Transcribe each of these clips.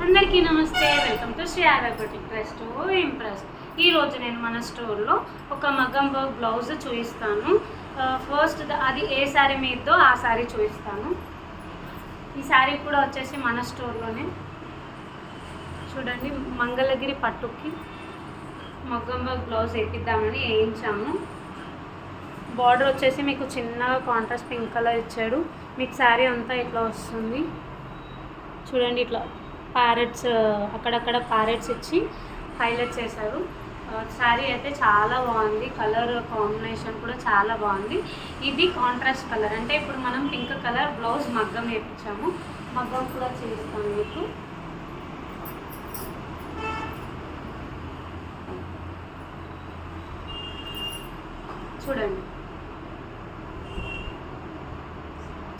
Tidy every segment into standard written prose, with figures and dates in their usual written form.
అందరికీ నమస్తే, welcome to Shri Arya boutique trust impress. ఈరోజు నేను మన స్టోర్లో ఒక మగ్గం వర్క్ బ్లౌజ్ చూపిస్తాను. ఫస్ట్ అది ఏ శారీ మీదో ఆ శారీ చూపిస్తాను. ఈ శారీ కూడా వచ్చేసి మన స్టోర్లోనే చూడండి. మంగళగిరి పట్టుకి మగ్గం వర్క్ బ్లౌజ్ వేపిద్దామని వేయించాము. బార్డర్ వచ్చేసి మీకు చిన్నగా కాంట్రాస్ట్ పింక్ కలర్ ఇచ్చాడు. మీకు శారీ అంతా ఇట్లా వస్తుంది చూడండి. ఇట్లా ప్యారెట్స్ అక్కడక్కడ ప్యారెట్స్ ఇచ్చి హైలైట్ చేశారు. శారీ అయితే చాలా బాగుంది. కలర్ కాంబినేషన్ కూడా చాలా బాగుంది. ఇది కాంట్రాస్ట్ కలర్, అంటే ఇప్పుడు మనం పింక్ కలర్ బ్లౌజ్ మగ్గం వేయించాము. మగ్గం కూడా చేస్తాను మీకు. చూడండి,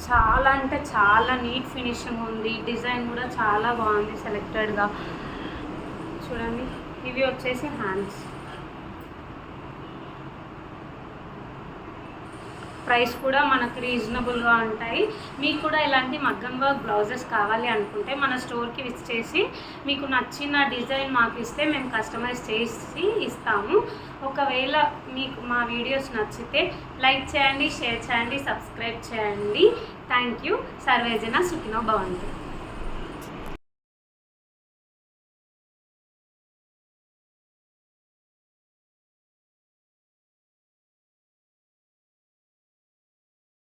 చాలా అంటే చాలా నీట్ ఫినిషింగ్ ఉంది. డిజైన్ కూడా చాలా బాగుంది సెలెక్టెడ్గా. చూడండి, ఇవి వచ్చేసి హ్యాండ్స్. ప్రైస్ కూడా మనకు రీజనబుల్గా ఉంటాయి. మీకు కూడా ఇలాంటి మగ్గం వర్క్ బ్లౌజెస్ కావాలి అనుకుంటే మన స్టోర్కి విజిట్ చేసి మీకు నచ్చిన డిజైన్ మాకు ఇస్తే మేము కస్టమైజ్ చేసి ఇస్తాము. ఒకవేళ మీకు మా వీడియోస్ నచ్చితే లైక్ చేయండి, షేర్ చేయండి, సబ్స్క్రైబ్ చేయండి. Thank you. సర్వేజన సుఖినో భవంతు.